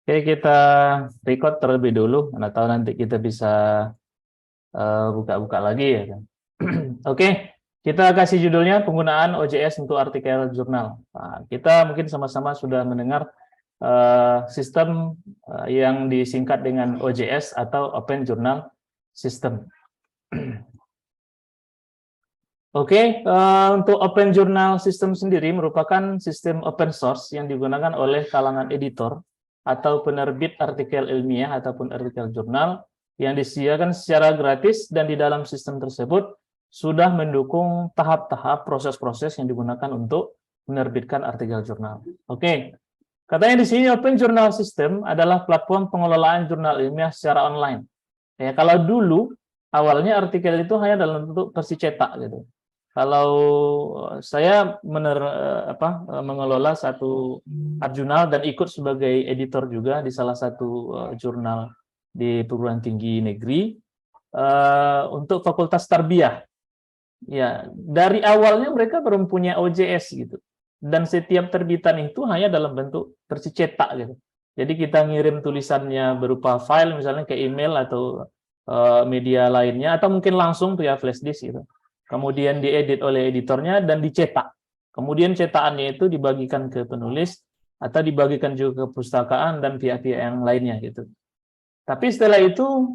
Oke, kita record terlebih dulu. Mana tahu nanti kita bisa buka-buka lagi ya kan. Oke, kita kasih judulnya penggunaan OJS untuk artikel jurnal. Nah, kita mungkin sama-sama sudah mendengar sistem yang disingkat dengan OJS atau Open Journal System. Oke, untuk Open Journal System sendiri merupakan sistem open source yang digunakan oleh kalangan editor atau penerbit artikel ilmiah ataupun artikel jurnal yang disediakan secara gratis, dan di dalam sistem tersebut sudah mendukung tahap-tahap proses-proses yang digunakan untuk menerbitkan artikel jurnal. Oke, katanya di sini Open Journal System adalah platform pengelolaan jurnal ilmiah secara online. Ya, kalau dulu awalnya artikel itu hanya dalam bentuk versi cetak gitu. Kalau saya mengelola satu jurnal dan ikut sebagai editor juga di salah satu jurnal di perguruan tinggi negeri untuk Fakultas Tarbiyah. Ya, dari awalnya mereka belum punya OJS gitu. Dan setiap terbitan itu hanya dalam bentuk versi cetak gitu. Jadi kita ngirim tulisannya berupa file misalnya ke email atau media lainnya, atau mungkin langsung via flash disk gitu. Kemudian diedit oleh editornya dan dicetak. Kemudian cetakannya itu dibagikan ke penulis atau dibagikan juga ke perpustakaan dan pihak-pihak yang lainnya gitu. Tapi setelah itu,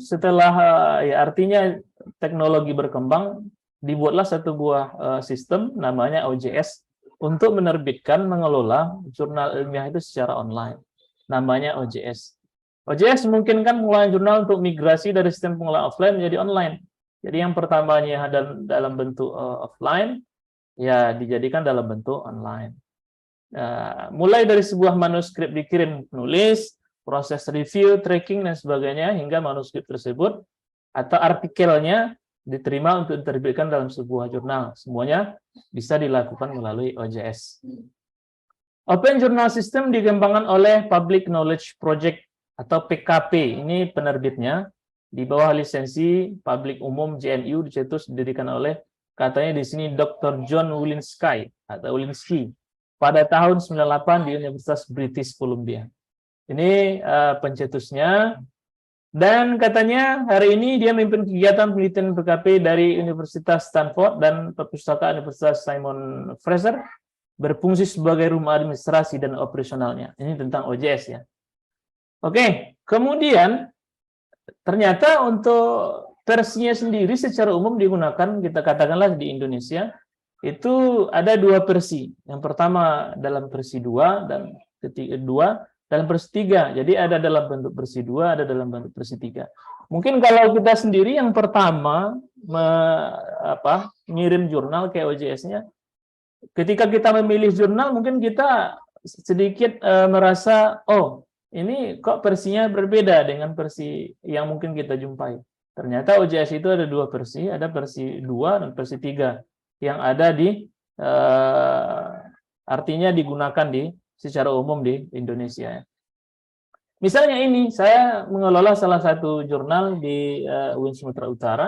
ya artinya teknologi berkembang, dibuatlah satu buah sistem namanya OJS untuk menerbitkan, mengelola jurnal ilmiah itu secara online. Namanya OJS. OJS memungkinkan pengelolaan jurnal untuk migrasi dari sistem pengelolaan offline menjadi online. Jadi yang pertamanya dalam bentuk offline, ya dijadikan dalam bentuk online. Mulai dari sebuah manuskrip dikirim penulis, proses review, tracking, dan sebagainya, hingga manuskrip tersebut atau artikelnya diterima untuk diterbitkan dalam sebuah jurnal. Semuanya bisa dilakukan melalui OJS. Open Journal System dikembangkan oleh Public Knowledge Project atau PKP. Ini penerbitnya di bawah lisensi publik umum JNU, didirikan oleh, katanya di sini, Dr. John Willinsky atau Willinsky pada tahun 98 di Universitas British Columbia. Ini pencetusnya, dan katanya hari ini dia memimpin kegiatan penelitian PKP dari Universitas Stanford dan perpustakaan Universitas Simon Fraser, berfungsi sebagai rumah administrasi dan operasionalnya. Ini tentang OJS ya. Oke, kemudian ternyata untuk versinya sendiri secara umum digunakan, kita katakanlah di Indonesia, itu ada dua versi. Yang pertama dalam versi 2 dan kedua dalam versi 3. Jadi ada dalam bentuk versi 2, ada dalam bentuk versi 3. Mungkin kalau kita sendiri yang pertama ngirim jurnal ke OJS-nya, ketika kita memilih jurnal mungkin kita sedikit merasa, oh, ini kok versinya berbeda dengan versi yang mungkin kita jumpai. Ternyata OJS itu ada dua versi, ada versi 2 dan versi 3 yang ada artinya digunakan secara umum di Indonesia. Misalnya ini, saya mengelola salah satu jurnal di UIN Sumatera Utara.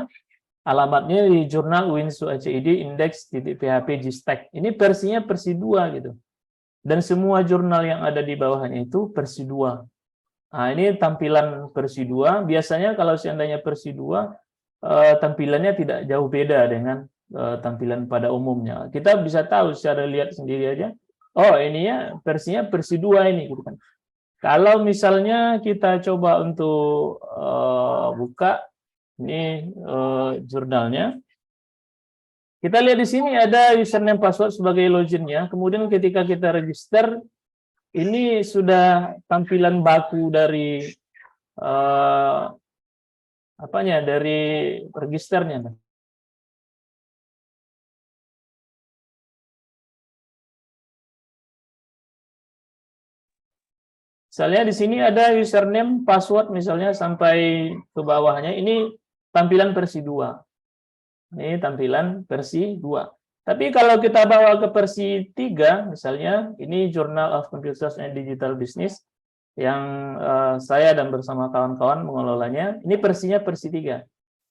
Alamatnya di jurnal UIN SUACID index.php gstek. Ini versinya versi 2 gitu. Dan semua jurnal yang ada di bawahnya itu versi 2. Nah, ini tampilan versi 2. Biasanya kalau seandainya versi 2, tampilannya tidak jauh beda dengan tampilan pada umumnya. Kita bisa tahu secara lihat sendiri aja, oh ini ya versinya versi 2 ini gitu kan. Kalau misalnya kita coba untuk buka ini jurnalnya, kita lihat di sini ada username password sebagai loginnya. Kemudian ketika kita register, ini sudah tampilan baku dari dari registernya. Misalnya di sini ada username, password misalnya sampai ke bawahnya. Ini tampilan versi 2. Ini tampilan versi 2. Tapi kalau kita bawa ke versi 3, misalnya ini Journal of Computer Science and Digital Business yang saya dan bersama kawan-kawan mengelolanya. Ini versinya versi 3.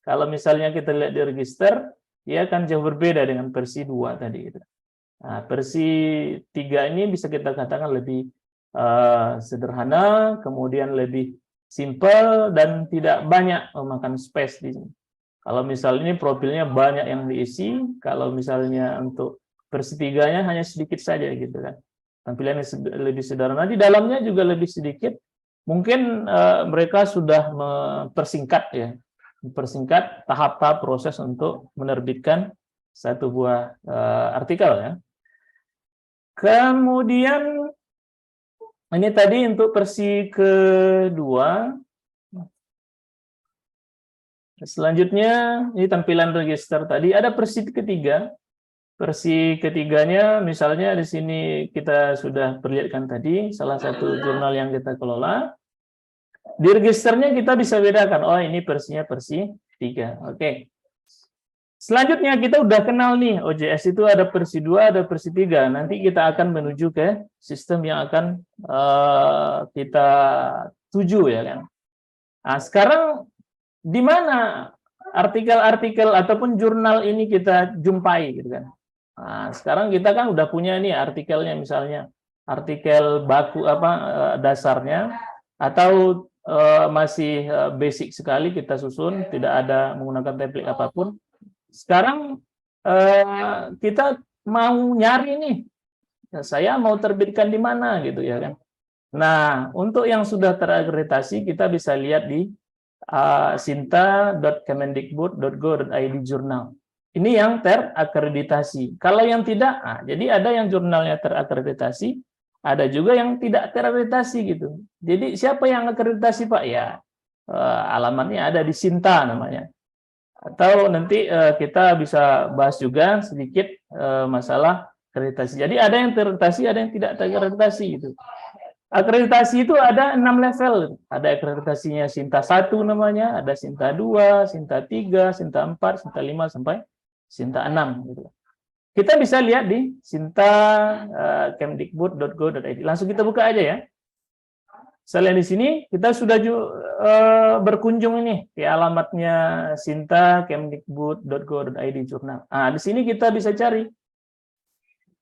Kalau misalnya kita lihat di register, dia akan jauh berbeda dengan versi 2 tadi. Nah, versi 3 ini bisa kita katakan lebih sederhana, kemudian lebih simple dan tidak banyak memakan space di sini. Kalau misalnya ini profilnya banyak yang diisi, kalau misalnya untuk persetiganya hanya sedikit saja gitu kan. Tampilannya lebih sederhana, di dalamnya juga lebih sedikit. Mungkin mereka sudah mempersingkat ya, mempersingkat tahap-tahap proses untuk menerbitkan satu buah artikel ya. Kemudian ini tadi untuk versi kedua. Selanjutnya ini tampilan register tadi. Ada versi ketiga. Versi ketiganya misalnya di sini kita sudah perlihatkan tadi salah satu jurnal yang kita kelola. Di registernya kita bisa bedakan. Oh ini versinya versi 3. Oke. Selanjutnya kita udah kenal nih, OJS itu ada versi 2, ada versi 3. Nanti kita akan menuju ke sistem yang akan kita tuju ya kan. Nah, sekarang di mana artikel-artikel ataupun jurnal ini kita jumpai gitu kan. Nah, sekarang kita kan udah punya nih artikelnya, misalnya artikel baku dasarnya, atau masih basic sekali kita susun, tidak ada menggunakan template apapun. Sekarang kita mau nyari nih, saya mau terbitkan di mana gitu ya kan. Nah, untuk yang sudah terakreditasi kita bisa lihat di sinta.kemendikbud.go.id jurnal. Ini yang terakreditasi. Kalau yang tidak, jadi ada yang jurnalnya terakreditasi, ada juga yang tidak terakreditasi gitu. Jadi siapa yang akreditasi Pak? Ya, alamatnya ada di Sinta namanya. Atau nanti kita bisa bahas juga sedikit masalah akreditasi. Jadi ada yang terakreditasi, ada yang tidak terakreditasi gitu. Akreditasi itu ada 6 level. Ada akreditasinya Sinta 1 namanya, ada Sinta 2, Sinta 3, Sinta 4, Sinta 5 sampai Sinta 6 gitu. Kita bisa lihat di sinta.kemdikbud.go.id. Langsung kita buka aja ya. Selain di sini kita sudah berkunjung ini ke alamatnya sinta.kemdikbud.go.id jurnal. Nah, di sini kita bisa cari.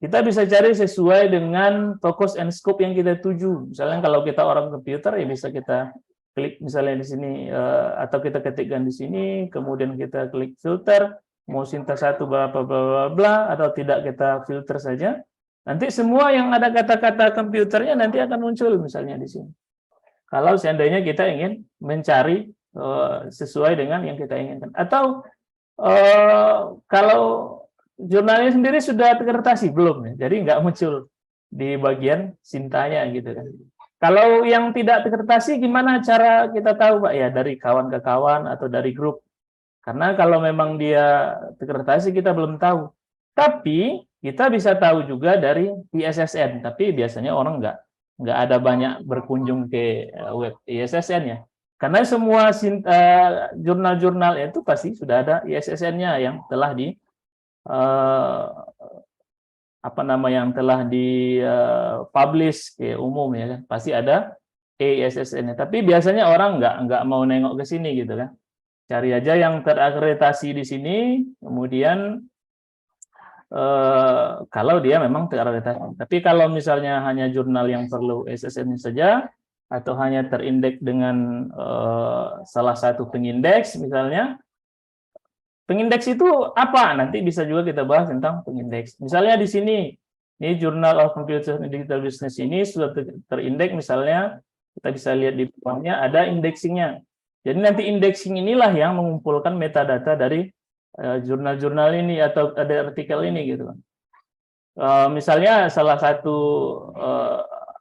Kita bisa cari sesuai dengan focus and scope yang kita tuju. Misalnya kalau kita orang komputer ya bisa kita klik misalnya di sini atau kita ketikkan di sini, kemudian kita klik filter, mau Sinta 1 bla bla bla bla atau tidak kita filter saja. Nanti semua yang ada kata-kata komputernya nanti akan muncul misalnya di sini. Kalau seandainya kita ingin mencari sesuai dengan yang kita inginkan. Atau kalau jurnalnya sendiri sudah terakreditasi belum ya, jadi nggak muncul di bagian Sintanya gitu kan. Kalau yang tidak terakreditasi gimana cara kita tahu Pak? Ya dari kawan ke kawan atau dari grup. Karena kalau memang dia terakreditasi kita belum tahu. Tapi kita bisa tahu juga dari ISSN. Tapi biasanya orang nggak ada banyak berkunjung ke web ISSN ya. Karena semua jurnal-jurnal itu pasti sudah ada ISSN-nya yang telah di yang telah di publish ke umum ya kan. Pasti ada ISSN-nya. Tapi biasanya orang nggak mau nengok ke sini gitu kan. Cari aja yang terakreditasi di sini, kemudian kalau dia memang terakreditasi. Tapi kalau misalnya hanya jurnal yang perlu SSN saja, atau hanya terindeks dengan salah satu pengindeks misalnya, pengindeks itu apa? Nanti bisa juga kita bahas tentang pengindeks. Misalnya di sini, ini Journal of Computer and Digital Business ini sudah terindeks misalnya, kita bisa lihat di bawahnya ada indexingnya. Jadi nanti indexing inilah yang mengumpulkan metadata dari jurnal-jurnal ini atau ada artikel ini gitu. Misalnya salah satu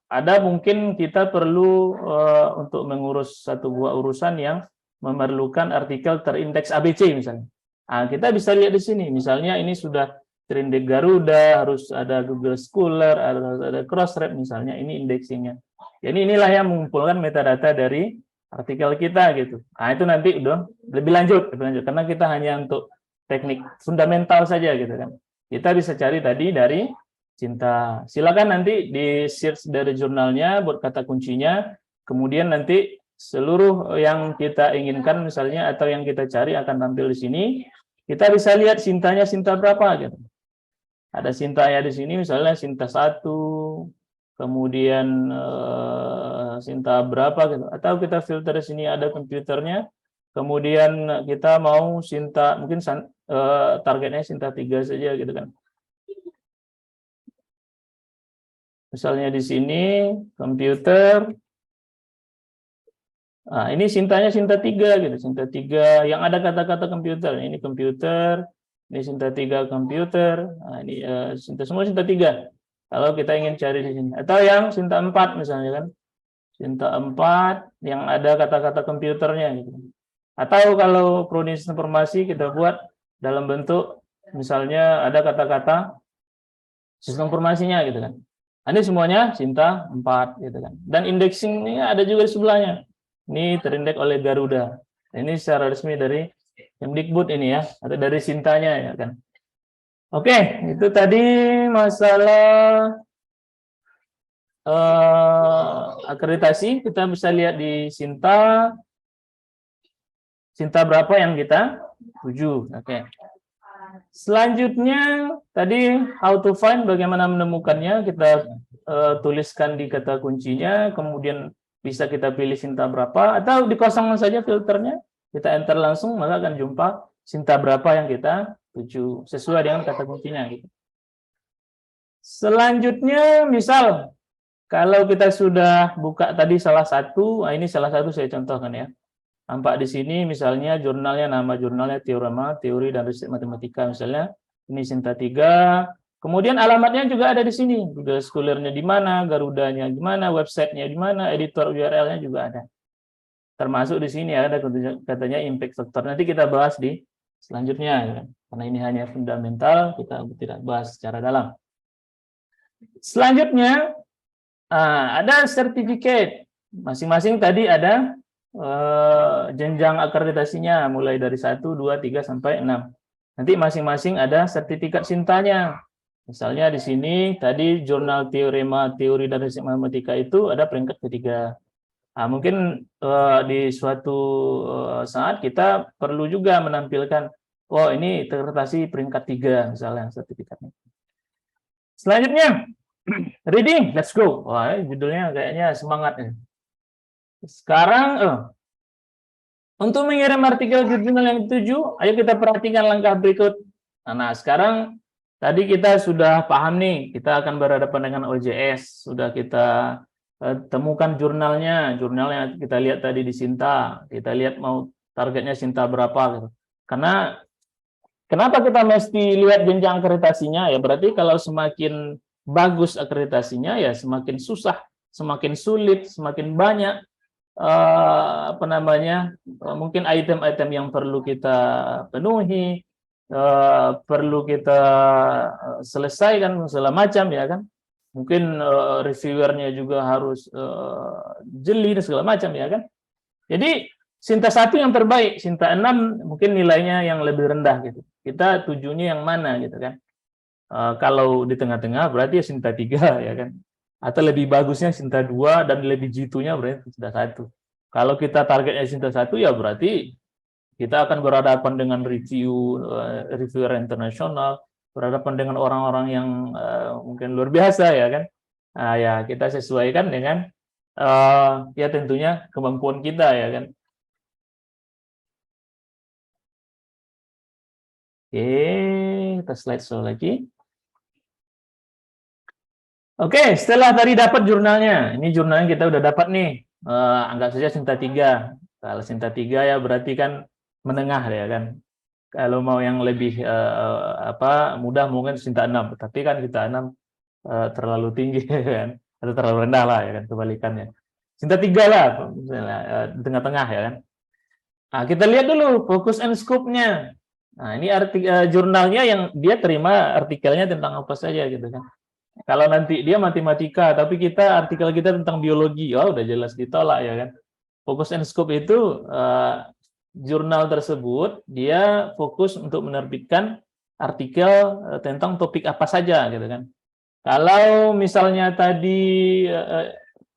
ada mungkin kita perlu untuk mengurus satu buah urusan yang memerlukan artikel terindeks ABC misalnya. Nah, kita bisa lihat di sini, misalnya ini sudah terindeks Garuda, harus ada Google Scholar, ada Crossref misalnya, ini indexingnya. Jadi inilah yang mengumpulkan metadata dari artikel kita gitu. Nah, itu nanti udah lebih lanjut karena kita hanya untuk teknik fundamental saja gitu kan. Kita bisa cari tadi dari Sinta. Silakan nanti di search dari jurnalnya buat kata kuncinya, kemudian nanti seluruh yang kita inginkan misalnya atau yang kita cari akan tampil di sini. Kita bisa lihat Sintanya Sinta berapa gitu. Ada Sintanya di sini misalnya Sinta 1, kemudian Sinta berapa gitu, atau kita filter di sini ada komputernya, kemudian kita mau Sinta mungkin targetnya Sinta 3 saja gitu kan. Misalnya di sini komputer, nah ini Sintanya Sinta 3 gitu, Sinta 3 yang ada kata-kata komputer, ini komputer, ini Sinta 3 komputer, nah ini Sinta semua Sinta 3. Kalau kita ingin cari di sini, atau yang Sinta 4 misalnya kan, Sinta 4 yang ada kata-kata komputernya gitu. Atau kalau prodi informasi kita buat dalam bentuk misalnya ada kata-kata sistem informasinya gitu kan. Ini semuanya Sinta 4 gitu kan. Dan indexingnya ada juga di sebelahnya. Ini terindeks oleh Garuda. Ini secara resmi dari Kemdikbud ini ya, atau dari Sintanya ya kan. Oke, itu tadi masalah akreditasi. Kita bisa lihat di Sinta berapa yang kita tuju. Oke. Selanjutnya tadi how to find, bagaimana menemukannya, kita tuliskan di kata kuncinya, kemudian bisa kita pilih Sinta berapa, atau dikosongkan saja filternya, kita enter langsung, maka akan jumpa Sinta berapa yang kita tuju sesuai dengan kata kuncinya gitu. Selanjutnya misal kalau kita sudah buka tadi salah satu, ini salah satu saya contohkan ya. Nampak di sini misalnya jurnalnya, nama jurnalnya Teorema, Teori dan Riset Matematika misalnya. Ini Sinta 3. Kemudian alamatnya juga ada di sini. Google Scholar-nya di mana, Garudanya di mana, website-nya di mana, editor URL-nya juga ada. Termasuk di sini ada katanya impact factor. Nanti kita bahas di selanjutnya ya. Karena ini hanya fundamental, kita tidak bahas secara dalam. Selanjutnya ada sertifikat. Masing-masing tadi ada jenjang akreditasinya mulai dari 1, 2, 3 sampai 6. Nanti masing-masing ada sertifikat Sintanya. Misalnya di sini tadi jurnal Teorema, Teori dan Riset Matematika itu ada peringkat ketiga. Mungkin di suatu saat kita perlu juga menampilkan, oh ini akreditasi peringkat 3 misalnya sertifikatnya. Selanjutnya reading, let's go. Wah, judulnya kayaknya semangat ya. Sekarang untuk mengirim artikel jurnal yang dituju, ayo kita perhatikan langkah berikut. Nah, sekarang tadi kita sudah paham nih, kita akan berhadapan dengan OJS, sudah kita temukan jurnalnya kita lihat tadi di Sinta, kita lihat mau targetnya Sinta berapa gitu. Karena kenapa kita mesti lihat jenjang akreditasinya? Ya berarti kalau semakin bagus akreditasinya ya semakin susah, semakin sulit, semakin banyak mungkin item-item yang perlu kita penuhi, perlu kita selesaikan segala macam ya kan. Mungkin reviewernya juga harus jeli dan segala macam ya kan. Jadi Sinta 1 yang terbaik, Sinta 6 mungkin nilainya yang lebih rendah gitu. Kita tujunya yang mana gitu kan. Kalau di tengah-tengah berarti ya Sinta 3 ya kan. Atau lebih bagusnya Sinta 2 dan lebih jitunya berarti Sinta 1. Kalau kita targetnya Sinta 1 ya berarti kita akan berhadapan dengan reviewer internasional, berhadapan dengan orang-orang yang mungkin luar biasa ya kan. Ya kita sesuaikan dengan ya tentunya kemampuan kita ya kan. Oke, kita slide show lagi. Oke, setelah tadi dapat jurnalnya, ini jurnalnya kita udah dapat nih, anggap saja Sinta 3. Kalau Sinta 3 ya berarti kan menengah ya kan. Kalau mau yang lebih mudah mungkin Sinta 6, tapi kan Sinta 6 terlalu tinggi kan, atau terlalu rendah lah ya kan kebalikannya. Sinta 3 lah, misalnya di tengah-tengah ya kan. Nah, kita lihat dulu fokus and scope-nya. Nah, ini jurnalnya yang dia terima artikelnya tentang apa saja gitu kan. Kalau nanti dia matematika, tapi artikel kita tentang biologi, oh udah jelas ditolak ya kan. Fokus and scope itu jurnal tersebut dia fokus untuk menerbitkan artikel tentang topik apa saja gitu kan. Kalau misalnya tadi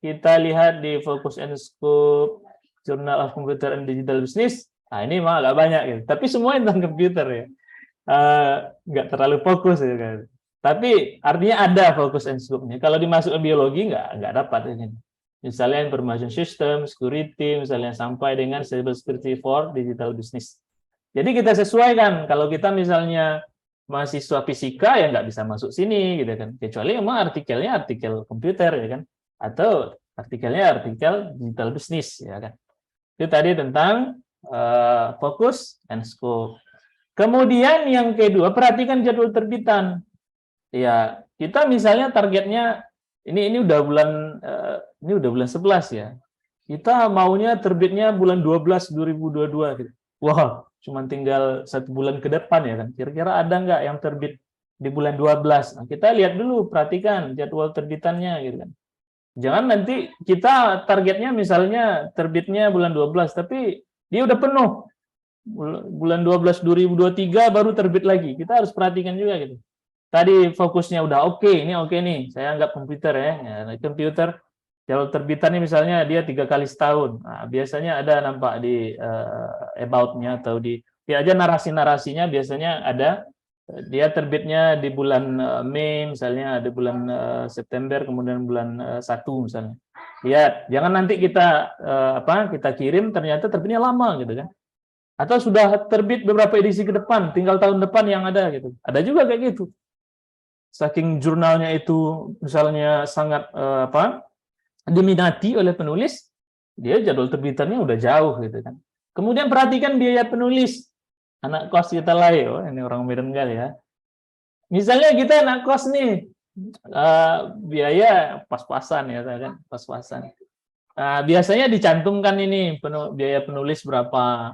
kita lihat di Focus and Scope Journal of Computer and Digital Business, nah ini mah agak banyak gitu. Tapi semua tentang komputer ya, nggak terlalu fokus ya kan. Tapi artinya ada fokus and scope-nya. Kalau dimasuk ke biologi nggak dapat ini. Misalnya information system, security, misalnya sampai dengan cyber security for digital business. Jadi kita sesuaikan. Kalau kita misalnya mahasiswa fisika ya nggak bisa masuk sini gitu kan. Kecuali memang artikelnya artikel komputer ya kan. Atau artikelnya artikel digital business ya kan. Itu tadi tentang fokus and scope. Kemudian yang kedua, perhatikan jadwal terbitan. Ya, kita misalnya targetnya ini udah bulan 11 ya. Kita maunya terbitnya bulan 12 2022 gitu. Wah, cuma tinggal 1 bulan ke depan ya kan. Kira-kira ada nggak yang terbit di bulan 12? Nah, kita lihat dulu, perhatikan jadwal terbitannya gitu kan. Jangan nanti kita targetnya misalnya terbitnya bulan 12, tapi dia udah penuh. Bulan 12 2023 baru terbit lagi. Kita harus perhatikan juga gitu. Tadi fokusnya udah oke, ini oke nih. Saya anggap komputer ya. Komputer jadwal terbitannya misalnya dia 3 kali setahun. Nah, biasanya ada nampak di about-nya atau di aja narasi-narasinya biasanya ada. Dia terbitnya di bulan Mei misalnya, ada bulan September, kemudian bulan 1 misalnya. Lihat, jangan nanti kita kita kirim ternyata terbitnya lama gitu kan. Atau sudah terbit beberapa edisi ke depan, tinggal tahun depan yang ada gitu. Ada juga kayak gitu. Saking jurnalnya itu misalnya sangat diminati oleh penulis, dia jadwal terbitannya udah jauh gitu kan. Kemudian perhatikan biaya penulis. Anak kos kita lah ya, ini orang Medan kali ya. Misalnya kita anak kos nih, biaya pas-pasan ya kan, pas-pasan. Biasanya dicantumkan ini biaya penulis berapa.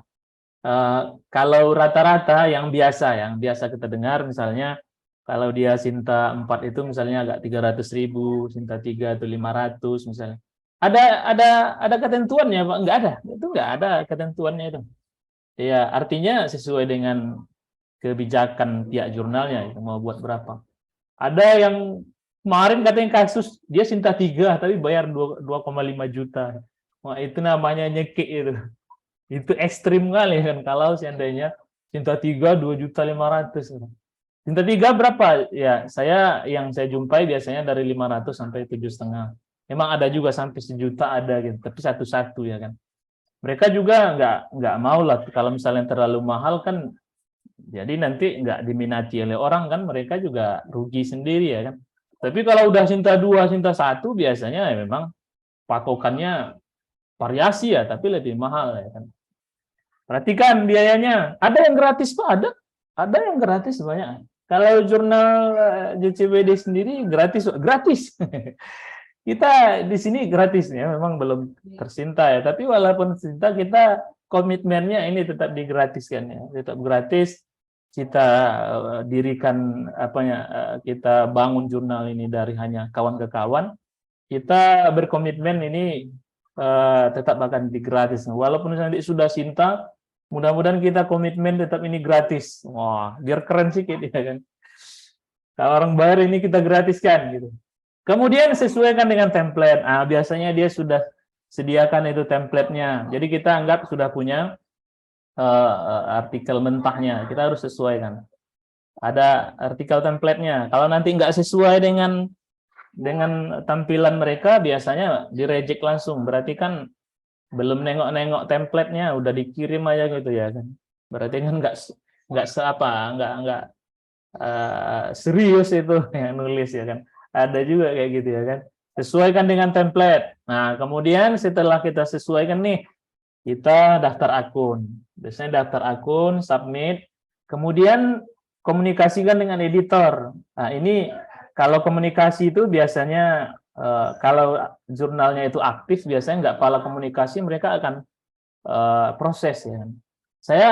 Kalau rata-rata yang biasa kita dengar misalnya kalau dia Sinta 4 itu misalnya agak 300.000, Sinta 3 atau 500 misalnya. Ada ketentuannya Pak? Enggak ada. Itu enggak ada ketentuannya itu. Ya, artinya sesuai dengan kebijakan pihak jurnalnya itu mau buat berapa. Ada yang kemarin katanya kasus dia Sinta 3 tapi bayar 2,5 juta. Wah, itu namanya nyekik itu. Itu ekstrim kali kan kalau seandainya Sinta 3 2.500.000. Sinta 3 berapa? Ya, yang saya jumpai biasanya dari 500 sampai 7,5. Memang ada juga sampai 1 juta ada gitu, tapi satu-satu ya kan. Mereka juga nggak mau lah kalau misalnya terlalu mahal kan, jadi nanti nggak diminati oleh orang kan, mereka juga rugi sendiri ya kan. Tapi kalau udah Sinta 2, Sinta 1 biasanya ya memang patokannya variasi ya, tapi lebih mahal ya kan. Perhatikan biayanya. Ada yang gratis Pak, ada yang gratis banyak. Kalau jurnal JCBD sendiri gratis. Kita di sini gratis ya, memang belum tersinta ya. Tapi walaupun tersinta, kita komitmennya ini tetap digratiskan ya, tetap gratis. Kita dirikan kita bangun jurnal ini dari hanya kawan ke kawan. Kita berkomitmen ini tetap akan digratis. Walaupun nanti sudah Sinta, mudah-mudahan kita komitmen tetap ini gratis. Wah, biar keren sih ya kan. Kalau orang bayar ini kita gratiskan gitu. Kemudian sesuaikan dengan template. Biasanya dia sudah sediakan itu template-nya. Jadi kita anggap sudah punya artikel mentahnya. Kita harus sesuaikan. Ada artikel template-nya. Kalau nanti nggak sesuai dengan tampilan mereka, biasanya di-reject langsung. Berarti kan belum nengok-nengok template-nya, udah dikirim aja gitu ya kan. Berarti kan nggak serius itu yang nulis ya kan. Ada juga kayak gitu ya kan. Sesuaikan dengan template. Nah, kemudian setelah kita sesuaikan nih, kita daftar akun. Biasanya daftar akun, submit, kemudian komunikasikan dengan editor. Nah, ini kalau komunikasi itu biasanya kalau jurnalnya itu aktif, biasanya nggak pala komunikasi, mereka akan proses ya. Saya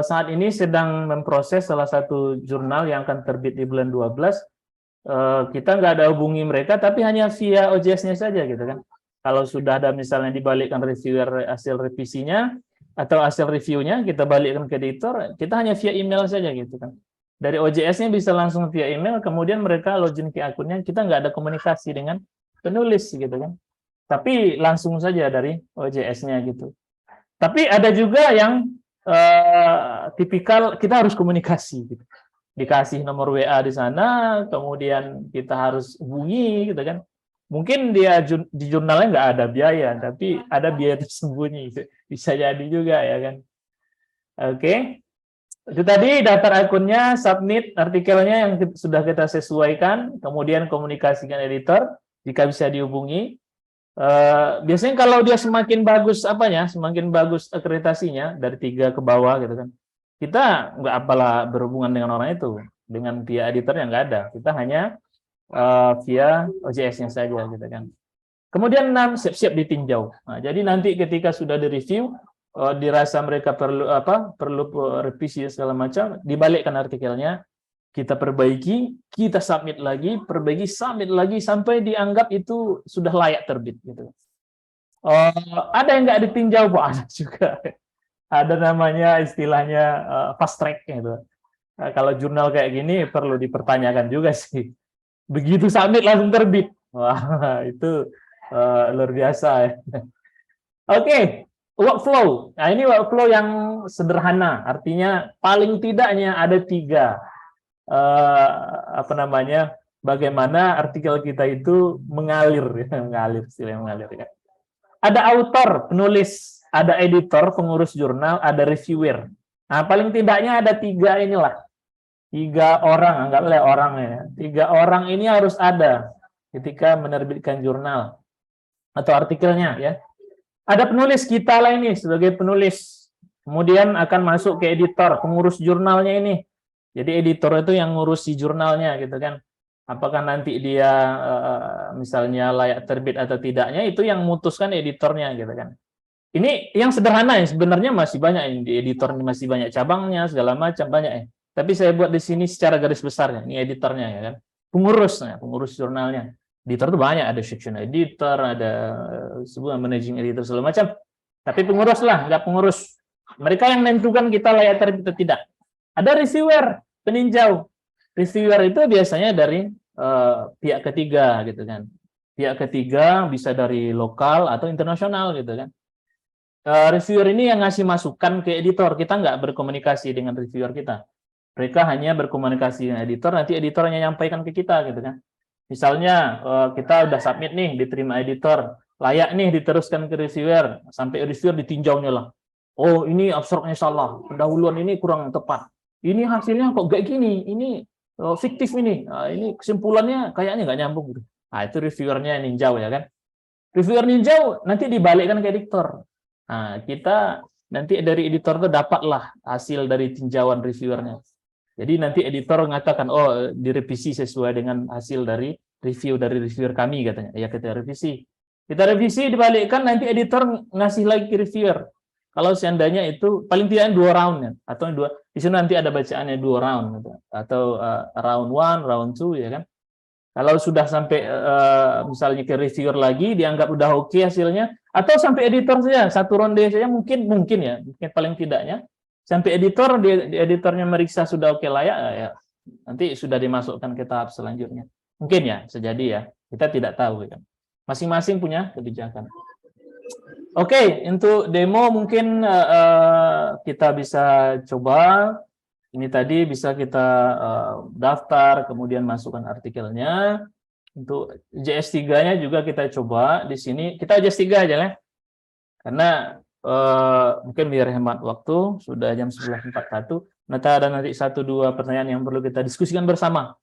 saat ini sedang memproses salah satu jurnal yang akan terbit di bulan 12. Kita nggak ada hubungi mereka, tapi hanya via OJS-nya saja gitu kan. Kalau sudah ada misalnya dibalikkan reviewer hasil revisinya atau hasil reviewnya, kita balikkan ke editor, kita hanya via email saja gitu kan. Dari OJS-nya bisa langsung via email, kemudian mereka login ke akunnya, kita nggak ada komunikasi dengan penulis gitu kan. Tapi langsung saja dari OJS-nya gitu. Tapi ada juga yang tipikal kita harus komunikasi gitu. dikasih nomor WA di sana, kemudian kita harus hubungi, gitu kan. Mungkin dia di jurnalnya nggak ada biaya, tapi ada biaya tersembunyi. Bisa jadi juga, ya kan. Oke. Itu tadi daftar akunnya, submit artikelnya yang sudah kita sesuaikan, kemudian komunikasikan editor, jika bisa dihubungi. Biasanya kalau dia semakin bagus semakin bagus akreditasinya dari 3 ke bawah gitu kan, kita nggak apalah berhubungan dengan orang itu, dengan via editornya nggak ada, kita hanya via OJS-nya saja gitu kan. Kemudian 6, siap-siap ditinjau. Nah, jadi nanti ketika sudah direview, dirasa mereka perlu revisi segala macam, dibalikkan artikelnya, kita perbaiki, kita submit lagi, perbaiki, submit lagi sampai dianggap itu sudah layak terbit gitu. Ada yang nggak ditinjau, Pak? Ada juga. Ada namanya istilahnya fast track gitu. Kalau jurnal kayak gini perlu dipertanyakan juga sih. Begitu submit langsung terbit. Wah, itu luar biasa ya. Oke, workflow. Nah, ini workflow yang sederhana. Artinya paling tidaknya ada 3 bagaimana artikel kita itu mengalir ya, mengalir ya. Ada author, penulis, ada editor, pengurus jurnal, ada reviewer. Nah, paling tidaknya ada 3 inilah. 3 orang, anggaplah orang ya. 3 orang ini harus ada ketika menerbitkan jurnal atau artikelnya ya. Ada penulis, kita lah ini sebagai penulis. Kemudian akan masuk ke editor, pengurus jurnalnya ini. Jadi editor itu yang ngurusi jurnalnya gitu kan. Apakah nanti dia misalnya layak terbit atau tidaknya, itu yang memutuskan editornya gitu kan. Ini yang sederhana ya, sebenarnya masih banyak ini di editor, masih banyak cabangnya segala macam banyak ya. Tapi saya buat di sini secara garis besarnya, ini editornya ya kan. Pengurusnya, pengurus jurnalnya. Editor itu banyak, ada section editor, ada sebuah managing editor segala macam. Tapi pengurus lah, nggak pengurus. Mereka yang menentukan kita layak terbit atau tidak. Ada reviewer, peninjau. Reviewer itu biasanya dari pihak ketiga gitu kan. Pihak ketiga bisa dari lokal atau internasional gitu kan. Reviewer ini yang ngasih masukan ke editor. Kita nggak berkomunikasi dengan reviewer kita. Mereka hanya berkomunikasi dengan editor, nanti editornya nyampaikan ke kita gitu kan. Misalnya kita udah submit nih, diterima editor, layak nih diteruskan ke reviewer, sampai reviewer ditinjaunya lah. Oh, ini abstraknya salah, pendahuluan ini kurang tepat. Ini hasilnya kok kayak gini, ini fiktif ini. Nah, ini kesimpulannya kayaknya nggak nyambung gitu. Nah, itu reviewernya ninjau ya kan. Reviewer ninjau nanti dibalikkan ke editor. Nah, kita nanti dari editor itu dapatlah hasil dari tinjauan reviewernya. Jadi nanti editor mengatakan, oh direvisi sesuai dengan hasil dari review dari reviewer kami katanya. Ya kita revisi. Kita revisi dibalikkan, nanti editor ngasih lagi ke reviewer. Kalau seandainya itu paling tidak 2 round ya, atau 2. Di sini nanti ada bacaannya 2 round gitu. Atau round 1, round 2 ya kan. Kalau sudah sampai misalnya ke reviewer lagi dianggap udah oke hasilnya, atau sampai editor saja 1 ronde saja mungkin ya, mungkin paling tidaknya sampai editornya meriksa sudah oke layak ya, nanti sudah dimasukkan ke tahap selanjutnya. Mungkin ya, sejadi ya. Kita tidak tahu kan. Masing-masing punya kebijakan. Oke, untuk demo mungkin kita bisa coba. Ini tadi bisa kita daftar, kemudian masukkan artikelnya. Untuk JS3-nya juga kita coba di sini. Kita JS3 aja ya. Karena mungkin biar hemat waktu, sudah jam 11.41. Ada nanti 1-2 pertanyaan yang perlu kita diskusikan bersama.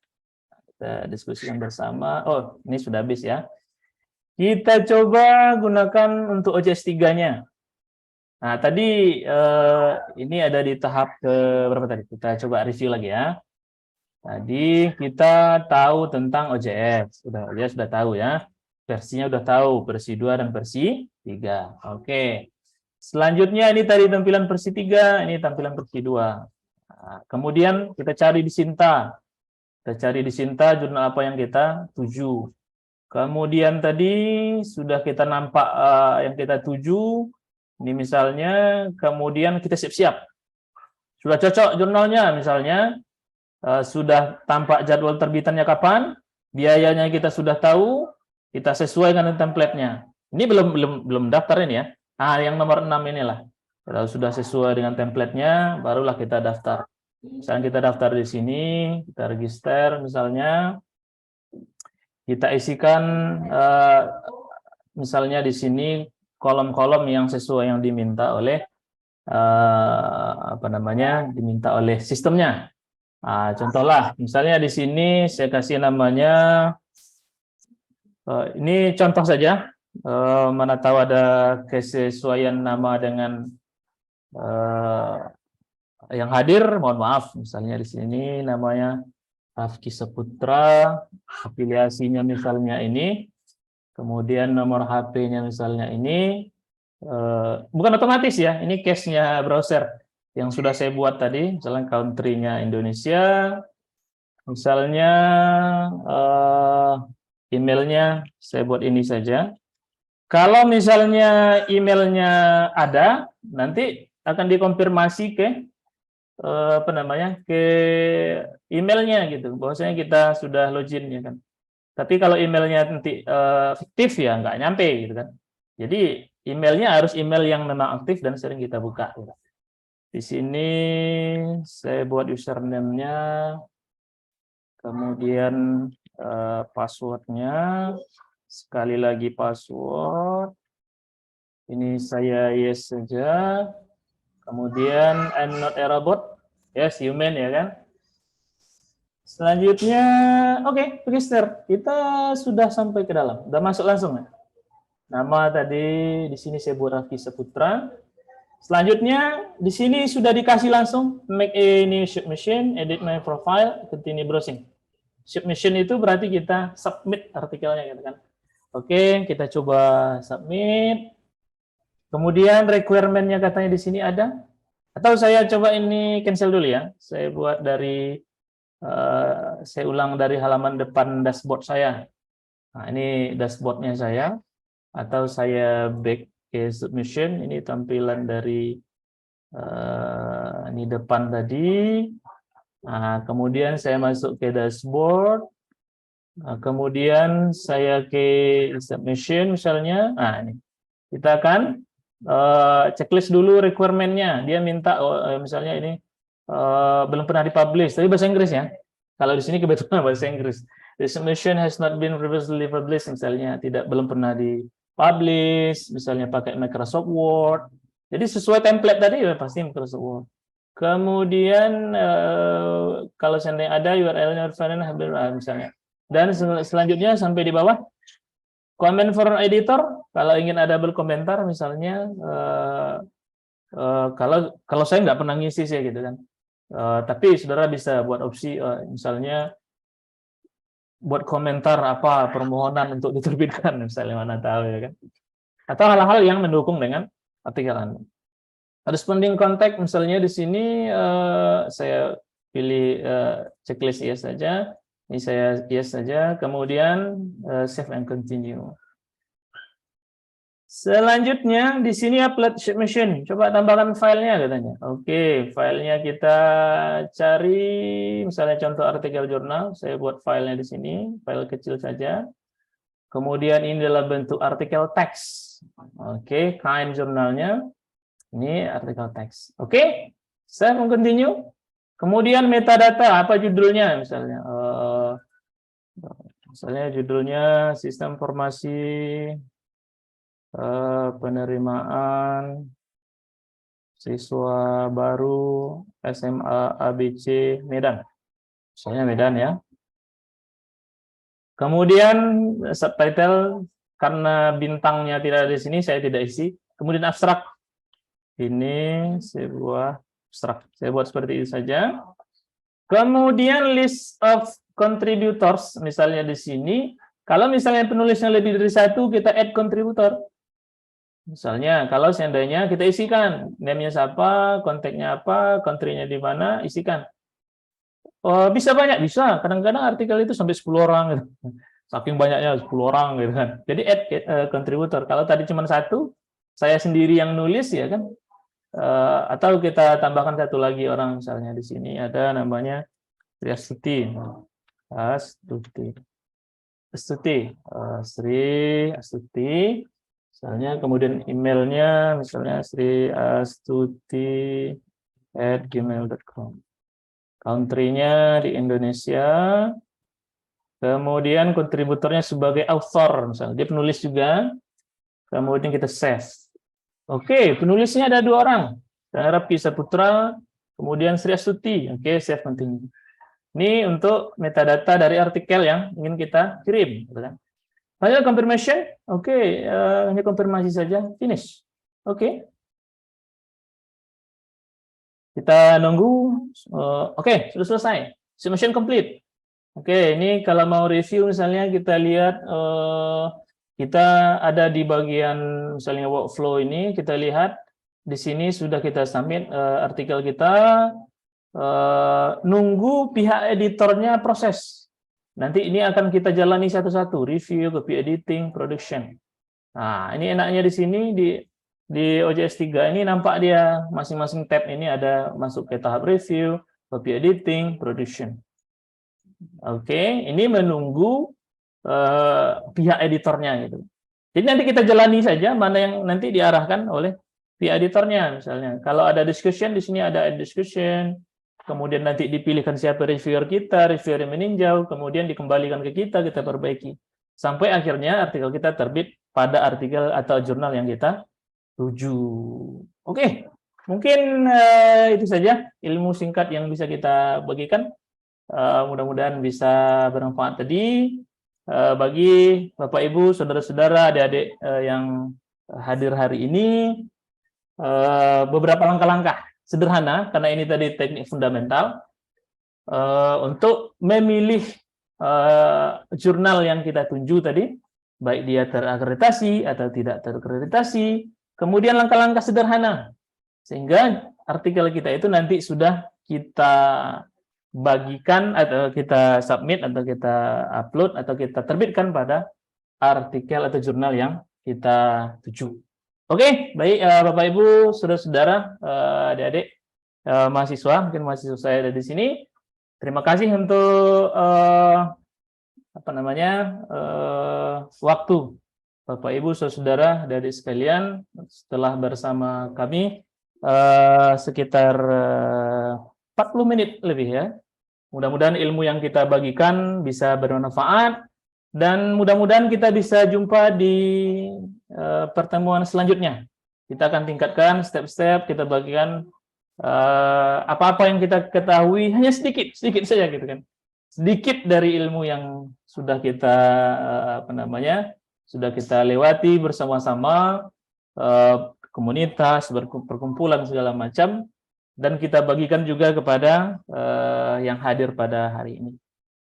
Kita diskusikan bersama. Oh, ini sudah habis ya. Kita coba gunakan untuk OJS3-nya. Nah, tadi ini ada di tahap ke berapa tadi? Kita coba review lagi ya. Tadi kita tahu tentang OJS. Sudah tahu ya. Versinya udah tahu, versi 2 dan versi 3. Oke. Selanjutnya ini tadi tampilan versi 3, ini tampilan versi 2. Nah, kemudian kita cari di Sinta. Kita cari di Sinta jurnal apa yang kita tuju. Kemudian tadi sudah kita nampak yang kita tuju. Ini misalnya, kemudian kita siap-siap. Sudah cocok jurnalnya misalnya. Sudah tampak jadwal terbitannya kapan, biayanya kita sudah tahu, kita sesuaikan dengan template-nya. Ini belum daftar ini ya. Yang nomor 6 inilah. Kalau sudah sesuai dengan template-nya, barulah kita daftar. Misalnya kita daftar di sini, kita register, misalnya kita isikan misalnya di sini kolom-kolom yang sesuai yang diminta oleh apa namanya, diminta oleh sistemnya. Contohlah, misalnya di sini saya kasih namanya, ini contoh saja, mana tahu ada kesesuaian nama dengan yang hadir, mohon maaf. Misalnya di sini namanya Rafki Saputra, afiliasinya misalnya ini, kemudian nomor HP-nya misalnya ini, bukan otomatis ya, ini case-nya browser yang sudah saya buat tadi, misalnya country-nya Indonesia, misalnya emailnya saya buat ini saja. Kalau misalnya emailnya ada, nanti akan dikonfirmasi ke apa namanya, ke emailnya gitu, bahwasanya kita sudah login ya kan. Tapi kalau emailnya nanti fiktif ya nggak nyampe gitu kan. Jadi emailnya harus email yang memang aktif dan sering kita buka. Gitu. Di sini saya buat username-nya, kemudian password-nya, sekali lagi password. Ini saya yes saja. Kemudian I'm not a robot. Yes, human ya kan. Selanjutnya, oke, register. Kita sudah sampai ke dalam. Udah masuk langsung ya. Nama tadi di sini saya buat Rafki Saputra. Selanjutnya di sini sudah dikasih langsung make a new submission, edit my profile, continue browsing. Submission itu berarti kita submit artikelnya gitu kan. Oke, kita coba submit. Kemudian requirement-nya katanya di sini ada. Atau saya coba ini cancel dulu ya. Saya buat dari saya ulang dari halaman depan dashboard saya. Nah, ini dashboard-nya saya. Atau saya back ke submission, ini tampilan dari ini depan tadi. Nah, kemudian saya masuk ke dashboard. Nah, kemudian saya ke submission misalnya. Nah, ini kita akan checklist dulu requirement-nya. Dia minta misalnya ini belum pernah dipublish, tapi bahasa Inggris ya. Kalau di sini kebetulan bahasa Inggris. The submission has not been previously published, misalnya belum pernah dipublish, misalnya pakai Microsoft Word. Jadi sesuai template tadi ya pasti Microsoft Word. Kemudian kalau seandainya ada URL-nya misalnya. Dan selanjutnya sampai di bawah comment for editor, kalau ingin ada berkomentar misalnya, kalau saya nggak pernah ngisi sih gitu kan, tapi saudara bisa buat opsi misalnya buat komentar apa permohonan untuk diterbitkan misalnya, mana tahu ya kan, atau hal-hal yang mendukung dengan artikel Anda. Responding contact misalnya di sini saya pilih checklist yes saja. Ini saya yes saja, kemudian save and continue. Selanjutnya di sini upload submission. Coba tambahkan filenya katanya. Oke, filenya kita cari misalnya contoh artikel jurnal. Saya buat filenya di sini, file kecil saja. Kemudian ini dalam bentuk artikel teks. Oke, kind jurnalnya. Ini artikel teks. Oke, saya mau continue. Kemudian metadata, apa judulnya misalnya? Misalnya judulnya sistem informasi penerimaan siswa baru SMA ABC Medan. Misalnya Medan ya. Kemudian subtitle, karena bintangnya tidak ada di sini, saya tidak isi. Kemudian abstrak. Ini sebuah abstrak. Saya buat seperti itu saja. Kemudian list of contributors, misalnya di sini. Kalau misalnya penulisnya lebih dari satu, kita add contributor. Misalnya, kalau seandainya kita isikan, name-nya siapa, kontaknya apa, country-nya di mana, isikan. Oh, bisa banyak, bisa. Kadang-kadang artikel itu sampai 10 orang. Gitu. Saking banyaknya 10 orang. Gitu kan. Jadi add contributor. Kalau tadi cuma satu, saya sendiri yang nulis, ya kan. Atau kita tambahkan satu lagi orang, misalnya di sini ada namanya Astuti. Sri Astuti. Misalnya, kemudian emailnya, misalnya sriastuti@gmail.com. Country-nya di Indonesia. Kemudian kontributornya sebagai author, misalnya dia penulis juga. Kemudian kita save. Oke, penulisnya ada 2 orang. Rapi Saputra, kemudian Sri Astuti. Oke, save continue. Ini untuk metadata dari artikel yang ingin kita kirim. Final confirmation. Oke, hanya konfirmasi saja. Finish. Oke. Kita nunggu. Oke, sudah selesai. Submission complete. Oke, ini kalau mau review misalnya kita lihat kita ada di bagian misalnya workflow ini, kita lihat di sini sudah kita submit artikel kita, nunggu pihak editornya proses. Nanti ini akan kita jalani satu-satu, review, copy editing, production. Nah, ini enaknya di sini di OJS 3 ini nampak dia masing-masing tab ini ada masuk ke tahap review, copy editing, production. Oke, ini menunggu pihak editornya gitu. Jadi nanti kita jalani saja mana yang nanti diarahkan oleh pihak editornya. Misalnya, kalau ada discussion di sini ada discussion, kemudian nanti dipilihkan siapa reviewer kita, reviewer yang meninjau, kemudian dikembalikan ke kita perbaiki. Sampai akhirnya artikel kita terbit pada artikel atau jurnal yang kita tuju. Oke, mungkin itu saja ilmu singkat yang bisa kita bagikan. Mudah-mudahan bisa bermanfaat tadi bagi Bapak Ibu, saudara-saudara, adik-adik yang hadir hari ini. Beberapa langkah-langkah sederhana karena ini tadi teknik fundamental untuk memilih jurnal yang kita tuju tadi, baik dia terakreditasi atau tidak terakreditasi. Kemudian langkah-langkah sederhana sehingga artikel kita itu nanti sudah kita bagikan atau kita submit atau kita upload atau kita terbitkan pada artikel atau jurnal yang kita tuju. Oke, baik Bapak Ibu, saudara-saudara, adik-adik, mahasiswa, mungkin mahasiswa saya ada di sini. Terima kasih untuk waktu Bapak Ibu, saudara-saudara, adik-adik sekalian setelah bersama kami sekitar 40 menit lebih ya. Mudah-mudahan ilmu yang kita bagikan bisa bermanfaat dan mudah-mudahan kita bisa jumpa di pertemuan selanjutnya. Kita akan tingkatkan step-step, kita bagikan apa-apa yang kita ketahui hanya sedikit saja gitu kan. Sedikit dari ilmu yang sudah kita sudah kita lewati bersama-sama, komunitas, perkumpulan segala macam. Dan kita bagikan juga kepada yang hadir pada hari ini.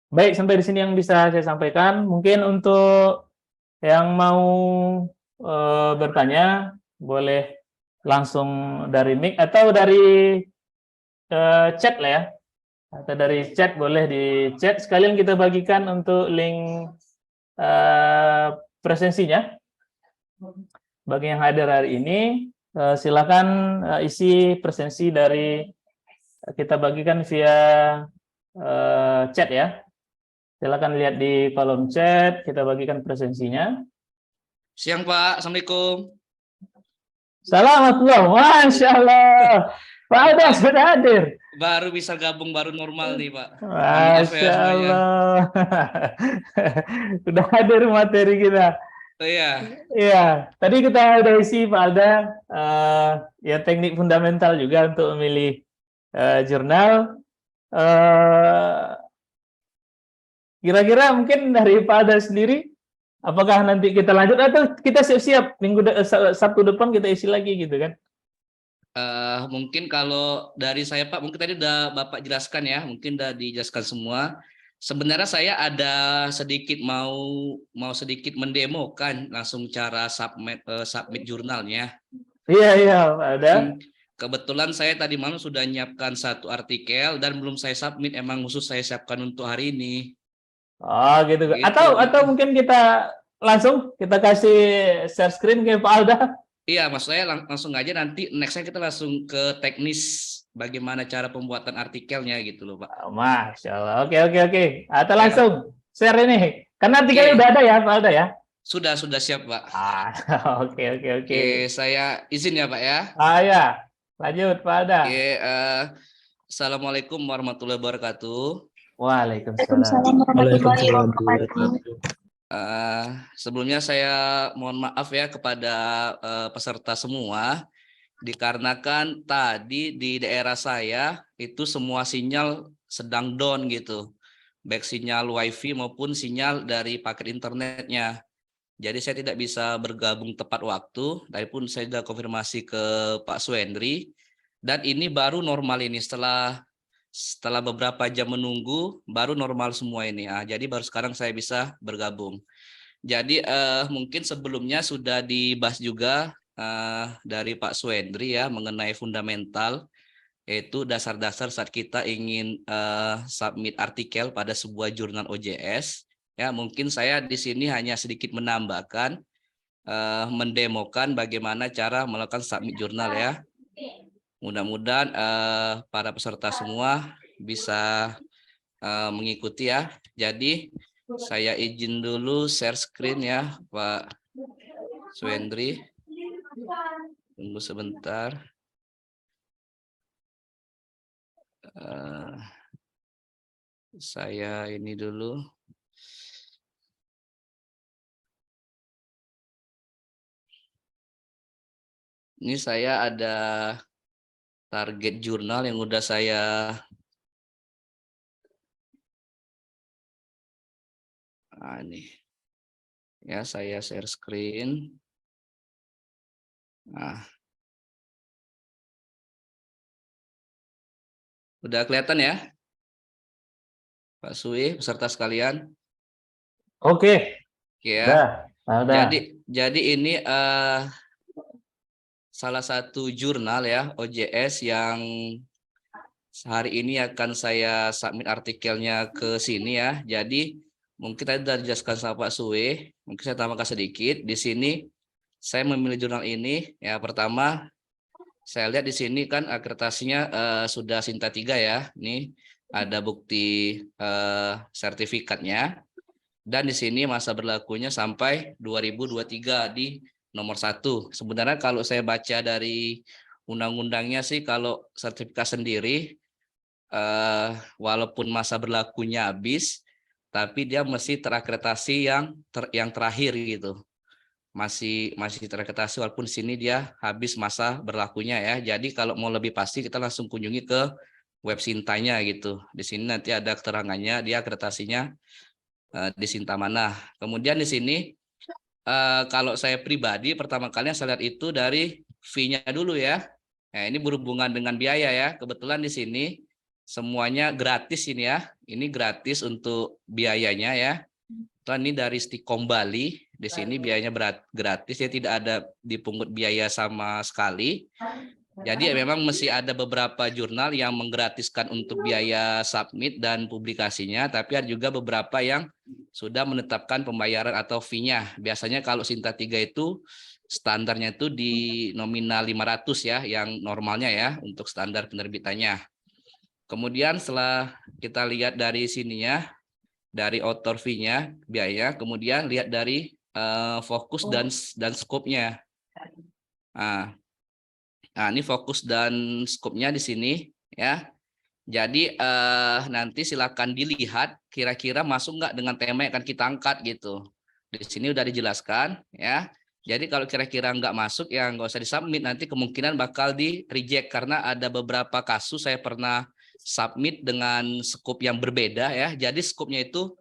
Baik, sampai di sini yang bisa saya sampaikan. Mungkin untuk yang mau bertanya, boleh langsung dari mic atau dari chat lah ya. Atau dari chat, boleh di chat. Sekalian kita bagikan untuk link presensinya. Bagi yang hadir hari ini, silakan isi presensi dari kita bagikan via chat ya. Silakan lihat di kolom chat, kita bagikan presensinya. Siang Pak, Assalamualaikum. Assalamualaikum, Masya Allah. Pak Ada sudah hadir. Baru bisa gabung, baru normal nih Pak. Masya Allah. Sudah hadir materi kita. Oh iya. Iya, tadi kita udah isi Pak Alda ya teknik fundamental juga untuk memilih jurnal. Kira-kira mungkin dari Pak Alda sendiri, apakah nanti kita lanjut atau kita siap-siap Sabtu depan kita isi lagi gitu kan? Mungkin kalau dari saya Pak, mungkin tadi udah Bapak jelaskan ya, mungkin udah dijelaskan semua. Sebenarnya saya ada sedikit mau sedikit mendemokan langsung cara submit jurnalnya. Iya, ada. Kebetulan saya tadi malam sudah menyiapkan satu artikel dan belum saya submit, emang khusus saya siapkan untuk hari ini. Oh gitu. Atau mungkin kita langsung kita kasih share screen ke Pak Alda. Iya, maksud saya langsung aja nanti nextnya kita langsung ke teknis bagaimana cara pembuatan artikelnya gitu loh Pak. Masya Allah. Oke. Atau langsung share ini. Karena artikelnya udah ada ya Pak Alda ya? Sudah siap Pak. Oke. Saya izin ya Pak ya. Ya. Lanjut Pak Alda. Assalamualaikum warahmatullahi wabarakatuh. Waalaikumsalam. Waalaikumsalam warahmatullahi Waalaikumsalam warahmatullahi wabarakatuh. wabarakatuh. Sebelumnya saya mohon maaf ya kepada peserta semua, dikarenakan tadi di daerah saya itu semua sinyal sedang down gitu, baik sinyal WiFi maupun sinyal dari paket internetnya. Jadi saya tidak bisa bergabung tepat waktu, tapi pun saya sudah konfirmasi ke Pak Suendri, dan ini baru normal ini setelah beberapa jam menunggu baru normal semua ini. Jadi baru sekarang saya bisa bergabung. Jadi mungkin sebelumnya sudah dibahas juga dari Pak Suendri ya mengenai fundamental, yaitu dasar-dasar saat kita ingin submit artikel pada sebuah jurnal OJS. Ya, mungkin saya di sini hanya sedikit menambahkan, mendemokan bagaimana cara melakukan submit jurnal ya. Mudah-mudahan para peserta semua bisa mengikuti ya. Jadi saya izin dulu share screen ya Pak Suendri. Tunggu sebentar. Saya ini dulu. Ini saya ada target jurnal yang udah saya ini ya, saya share screen. Udah kelihatan ya Pak Sui, peserta sekalian? Oke. Ya. Udah. Jadi ini salah satu jurnal ya OJS yang hari ini akan saya submit artikelnya ke sini ya. Jadi mungkin tadi sudah dijelaskan sama Pak Sui, mungkin saya tambahkan sedikit. Di sini saya memilih jurnal ini ya. Pertama, saya lihat di sini kan akreditasinya sudah Sinta 3 ya. Ini ada bukti sertifikatnya. Dan di sini masa berlakunya sampai 2023 di nomor 1. Sebenarnya kalau saya baca dari undang-undangnya sih, kalau sertifikat sendiri walaupun masa berlakunya habis, tapi dia mesti terakreditasi yang terakhir gitu. Masih terakreditasi walaupun di sini dia habis masa berlakunya ya. Jadi kalau mau lebih pasti kita langsung kunjungi ke web Sintanya gitu. Di sini nanti ada keterangannya dia akreditasinya di Sinta mana. Kemudian di sini kalau saya pribadi pertama kali yang saya lihat itu dari fee-nya dulu ya. Nah, ini berhubungan dengan biaya ya. Kebetulan di sini semuanya gratis ini ya. Ini gratis untuk biayanya ya. Dan ini dari Stikom Bali. Di sini biayanya gratis ya, tidak ada dipungut biaya sama sekali. Jadi memang masih ada beberapa jurnal yang menggratiskan untuk biaya submit dan publikasinya, tapi ada juga beberapa yang sudah menetapkan pembayaran atau fee-nya. Biasanya kalau Sinta 3 itu standarnya itu di nominal 500 ya, yang normalnya ya untuk standar penerbitannya. Kemudian setelah kita lihat dari sininya, dari author fee-nya, biaya, kemudian lihat dari fokus dan skopnya. Nah, ini fokus dan skopnya di sini ya. Jadi nanti silakan dilihat kira-kira masuk nggak dengan tema yang akan kita angkat gitu. Di sini udah dijelaskan ya. Jadi kalau kira-kira nggak masuk ya nggak usah disubmit, nanti kemungkinan bakal di reject karena ada beberapa kasus saya pernah submit dengan skop yang berbeda ya. Jadi skopnya itu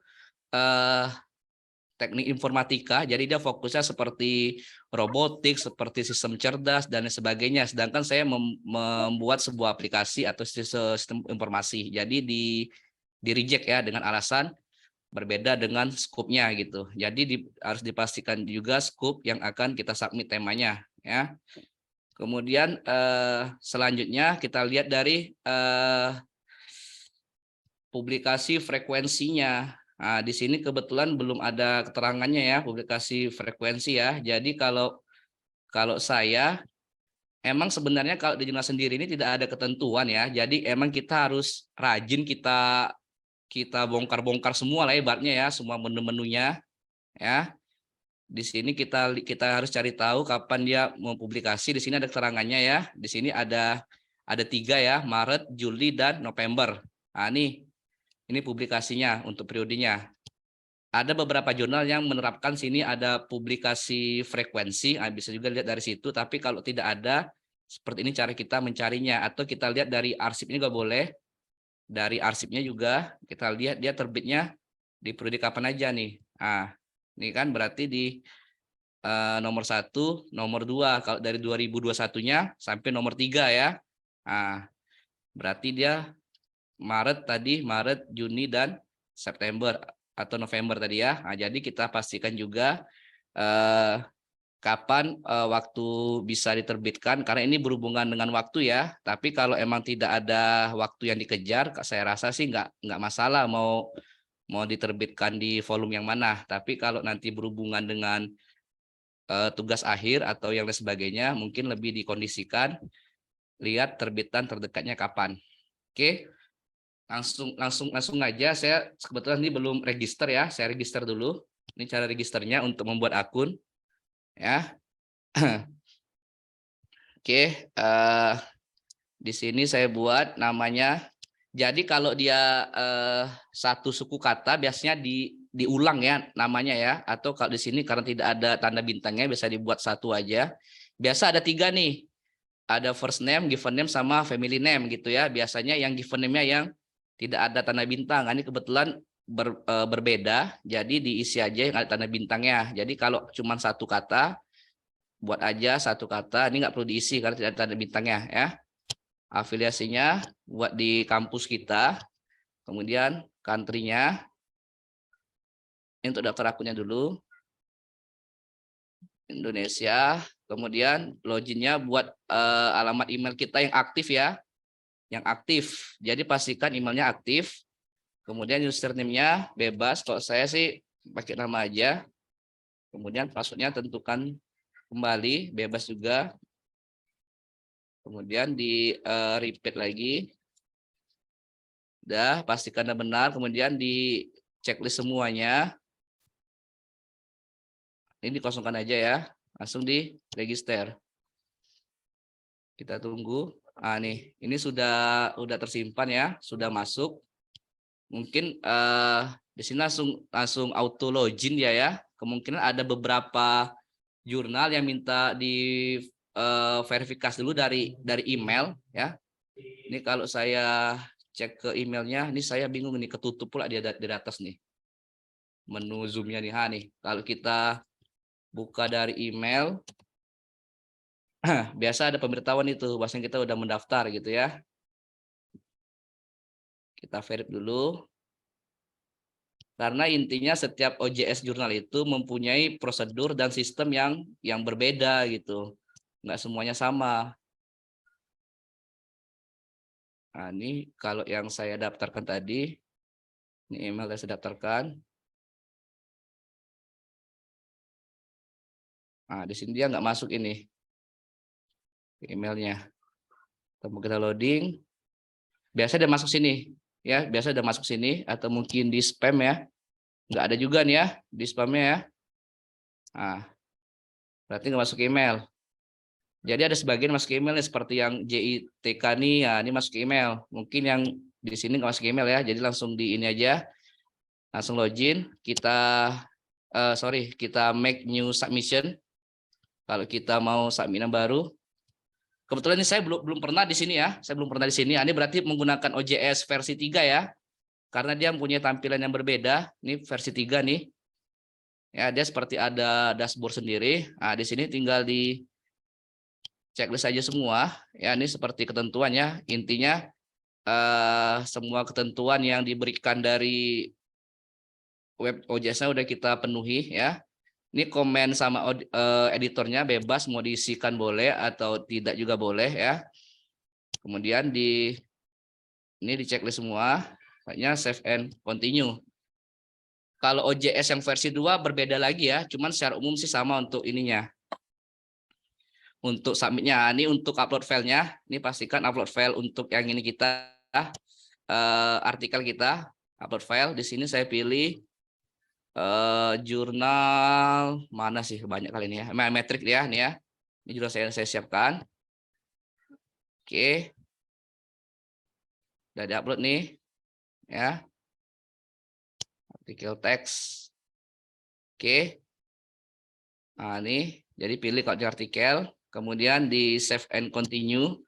teknik informatika, jadi dia fokusnya seperti robotik, seperti sistem cerdas dan sebagainya. Sedangkan saya membuat sebuah aplikasi atau sistem informasi. Jadi di reject ya dengan alasan berbeda dengan skopnya gitu. Jadi harus dipastikan juga skop yang akan kita submit temanya ya. Kemudian selanjutnya kita lihat dari publikasi frekuensinya. Nah, di sini kebetulan belum ada keterangannya ya publikasi frekuensi ya. Jadi kalau saya emang sebenarnya kalau di jurnal sendiri ini tidak ada ketentuan ya. Jadi emang kita harus rajin kita bongkar-bongkar semua lah ibaratnya ya, semua menu-menunya ya. Di sini kita harus cari tahu kapan dia mau publikasi. Di sini ada keterangannya ya. Di sini ada ada 3 ya, Maret, Juli, dan November. Nah, ini publikasinya untuk periodenya. Ada beberapa jurnal yang menerapkan sini ada publikasi frekuensi, bisa juga lihat dari situ. Tapi kalau tidak ada, seperti ini cara kita mencarinya. Atau kita lihat dari arsipnya juga boleh. Dari arsipnya juga kita lihat dia terbitnya di periode kapan aja nih. Nah, ini kan berarti di nomor 1, nomor 2 kalau dari 2021-nya sampai nomor 3 ya. Nah, berarti dia Maret tadi, Maret, Juni, dan September atau November tadi ya. Nah, jadi kita pastikan juga kapan waktu bisa diterbitkan, karena ini berhubungan dengan waktu ya. Tapi kalau emang tidak ada waktu yang dikejar, saya rasa sih nggak masalah mau diterbitkan di volume yang mana. Tapi kalau nanti berhubungan dengan tugas akhir atau yang lain sebagainya, mungkin lebih dikondisikan lihat terbitan terdekatnya kapan. Oke, langsung aja. Saya kebetulan ini belum register ya, saya register dulu. Ini cara registernya untuk membuat akun ya. Oke, di sini saya buat namanya. Jadi kalau dia satu suku kata biasanya diulang ya namanya ya, atau kalau di sini karena tidak ada tanda bintangnya bisa dibuat satu aja. Biasa ada 3 nih, ada first name, given name, sama family name gitu ya. Biasanya yang given name-nya yang tidak ada tanda bintang. Ini kebetulan berbeda, jadi diisi aja yang ada tanda bintangnya. Jadi kalau cuma satu kata, buat aja satu kata. Ini nggak perlu diisi karena tidak ada tanda bintangnya ya. Afiliasinya buat di kampus kita, kemudian country-nya. Ini untuk daftar akunnya dulu, Indonesia, kemudian loginnya buat alamat email kita yang aktif ya, yang aktif. Jadi pastikan emailnya aktif, kemudian username-nya bebas, kalau saya sih pakai nama aja, kemudian password-nya tentukan kembali, bebas juga. Kemudian di repeat lagi. Udah, pastikan benar. Kemudian di checklist semuanya. Ini dikosongkan aja ya. Langsung di register. Kita tunggu. Ah nih, ini sudah tersimpan ya, sudah masuk. Mungkin di sini langsung auto login ya. Kemungkinan ada beberapa jurnal yang minta di verifikasi dulu dari email ya. Ini kalau saya cek ke emailnya, ini saya bingung nih, ketutup pula di atas nih menu zoomnya nih. Nih kalau kita buka dari email biasa ada pemberitahuan itu bahwasanya kita udah mendaftar gitu ya. Kita verify dulu, karena intinya setiap OJS jurnal itu mempunyai prosedur dan sistem yang berbeda gitu, nggak semuanya sama. Nah, ini kalau yang saya daftarkan tadi, ini email yang saya daftarkan. Nah, di sini dia nggak masuk ini emailnya. Kita loading, biasa udah masuk sini ya, biasa udah masuk sini, atau mungkin di spam ya, nggak ada juga nih ya di spamnya ya. Nah, berarti nggak masuk email. Jadi ada sebagian masuk email nih, seperti yang JITK nih ya, ini masuk email. Mungkin yang di sini nggak masuk email ya, jadi langsung di ini aja, langsung login. Kita kita make new submission. Kalau kita mau submit yang baru, kebetulan ini saya belum pernah di sini ya, saya belum pernah di sini. Ini berarti menggunakan OJS versi 3 ya, karena dia mempunyai tampilan yang berbeda. Ini versi 3 nih. Ya, dia seperti ada dashboard sendiri. Nah, di sini tinggal di checklist saja semua. Ya, ini seperti ketentuannya. Intinya semua ketentuan yang diberikan dari web OJS-nya udah kita penuhi ya. Ini komen sama editornya bebas, mau diisikan boleh atau tidak juga boleh ya. Kemudian ini di checklist semua, hanya save and continue. Kalau OJS yang versi 2 berbeda lagi ya, cuman secara umum sih sama untuk ininya. Untuk submitnya, ini untuk upload filenya, ini pastikan upload file untuk yang ini kita artikel kita upload file. Di sini saya pilih jurnal mana sih, banyak kali ini ya, metrik ya, ini ya. Ini juga saya siapkan. Oke, Udah diupload nih, ya. Artikel teks. Oke. Nah, ini jadi pilih kalau di artikel, kemudian di save and continue.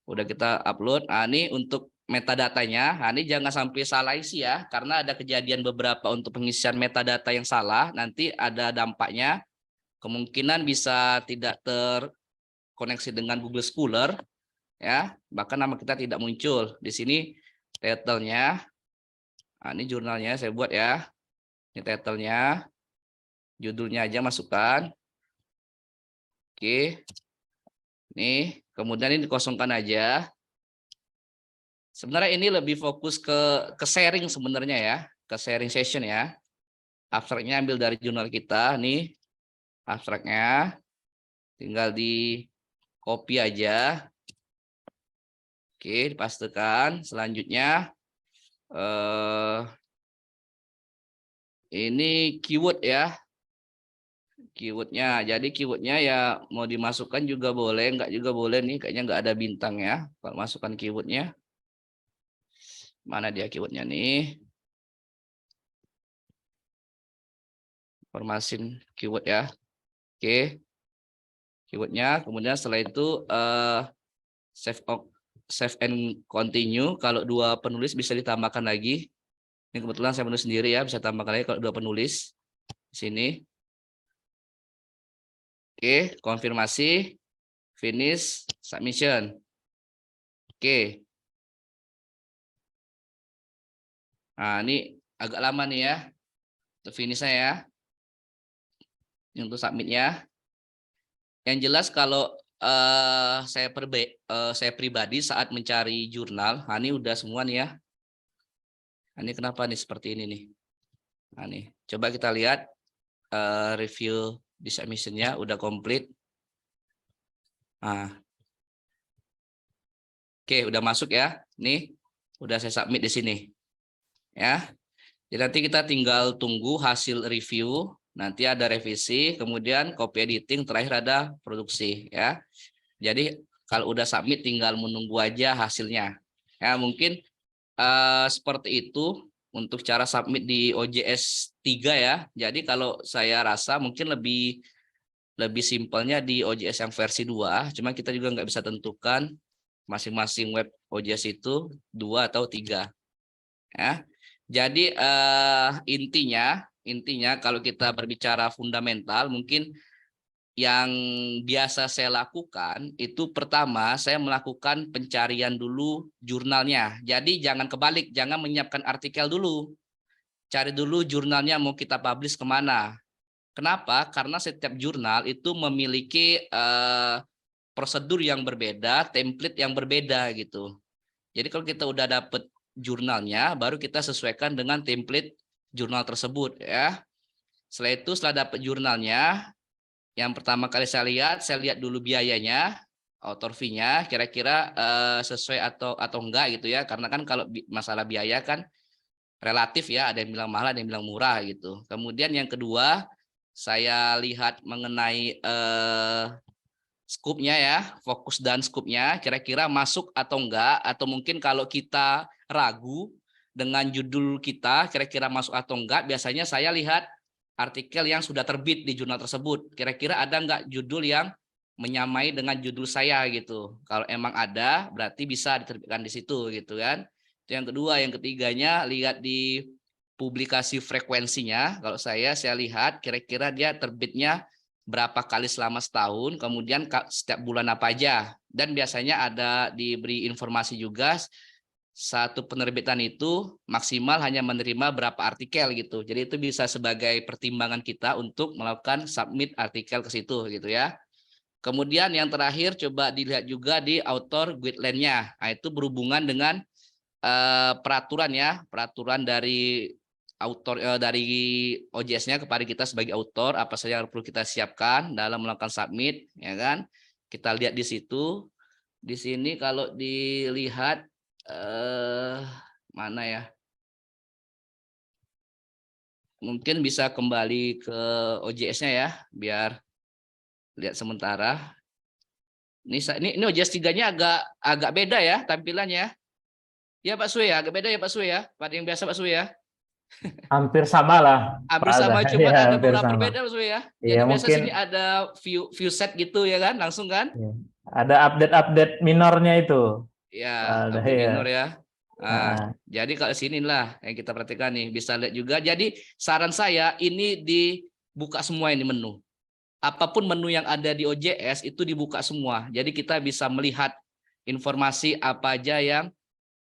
Udah kita upload. Nah, ini untuk metadatanya. Nah, ini jangan sampai salah isi ya, karena ada kejadian beberapa untuk pengisian metadata yang salah, nanti ada dampaknya. Kemungkinan bisa tidak terkoneksi dengan Google Scholar, ya, bahkan nama kita tidak muncul. Di sini title-nya, nah, ini jurnalnya saya buat ya. Ini title-nya, judulnya aja masukkan. Oke. Nih, kemudian ini dikosongkan aja. Sebenarnya ini lebih fokus ke sharing sebenarnya ya, ke sharing session ya. Abstraknya ambil dari jurnal kita nih, abstraknya tinggal di copy aja. Oke, dipastekan. Selanjutnya ini keyword ya, keywordnya. Jadi keywordnya ya mau dimasukkan juga boleh, enggak juga boleh nih. Kayaknya enggak ada bintang ya. Kalau masukkan keywordnya, mana dia keywordnya nih? Informasi keyword ya. Oke, keywordnya. Kemudian setelah itu save and continue. Kalau dua penulis bisa ditambahkan lagi. Ini kebetulan saya menulis sendiri ya, bisa tambahkan lagi kalau dua penulis di sini. Oke, konfirmasi, finish, submission. Oke. Nah, ini agak lama nih ya untuk finishnya ya. Ini untuk submitnya. Yang jelas kalau saya pribadi saat mencari jurnal, nah ini udah semua nih ya. Nah, ini kenapa nih seperti ini nih? Nah, nih coba kita lihat review di submission-nya udah komplit. Nah, oke, udah masuk ya. Nih, udah saya submit di sini. Ya. Jadi nanti kita tinggal tunggu hasil review, nanti ada revisi, kemudian copy editing, terakhir ada produksi ya. Jadi kalau udah submit tinggal menunggu aja hasilnya. Ya, mungkin seperti itu untuk cara submit di OJS 3 ya. Jadi kalau saya rasa mungkin lebih simpelnya di OJS yang versi 2, cuma kita juga nggak bisa tentukan masing-masing web OJS itu 2 atau 3 ya. Jadi intinya kalau kita berbicara fundamental, mungkin yang biasa saya lakukan itu pertama saya melakukan pencarian dulu jurnalnya. Jadi jangan kebalik, jangan menyiapkan artikel dulu. Cari dulu jurnalnya mau kita publish kemana. Kenapa? Karena setiap jurnal itu memiliki prosedur yang berbeda, template yang berbeda gitu. Jadi kalau kita udah dapet jurnalnya, baru kita sesuaikan dengan template jurnal tersebut ya. Setelah dapat jurnalnya, yang pertama kali saya lihat dulu biayanya, author fee-nya, kira-kira sesuai atau enggak gitu ya. Karena kan kalau masalah biaya kan relatif ya, ada yang bilang mahal, ada yang bilang murah gitu. Kemudian yang kedua, saya lihat mengenai skupnya ya, fokus dan skupnya, kira-kira masuk atau enggak, atau mungkin kalau kita ragu dengan judul kita, kira-kira masuk atau enggak, biasanya saya lihat artikel yang sudah terbit di jurnal tersebut. Kira-kira ada enggak judul yang menyamai dengan judul saya gitu. Kalau emang ada, berarti bisa diterbitkan di situ gitu kan. Itu yang kedua, yang ketiganya lihat di publikasi frekuensinya. Kalau saya lihat kira-kira dia terbitnya berapa kali selama setahun, kemudian setiap bulan apa aja. Dan biasanya ada diberi informasi juga satu penerbitan itu maksimal hanya menerima berapa artikel gitu. Jadi itu bisa sebagai pertimbangan kita untuk melakukan submit artikel ke situ gitu ya. Kemudian yang terakhir coba dilihat juga di author guideline-nya. Nah, itu berhubungan dengan peraturan ya, peraturan dari author dari OJS-nya kepada kita sebagai author, apa saja yang perlu kita siapkan dalam melakukan submit ya kan. Kita lihat di situ. Di sini kalau dilihat mana ya? Mungkin bisa kembali ke OJS-nya ya, biar lihat sementara. Ini OJS 3-nya agak beda ya tampilannya. Ya Pak Sue ya, agak beda ya Pak Sue ya. Pada yang biasa Pak Sue ya. Hampir sama lah, Pak Hampir Alda. sama, cuman Ya, ada hampir beberapa sama. berbeda Pak Sue ya. Iya, Jadi biasa mungkin sini ada view set gitu ya kan, langsung kan? ya, ada update-update minornya itu, Pak Ya, Alda. update Ya. minor ya. Nah, Ah, jadi kalau sini lah yang kita perhatikan nih, bisa lihat juga. Jadi saran saya ini dibuka semua ini menu. Apapun menu yang ada di OJS itu dibuka semua. Jadi kita bisa melihat informasi apa aja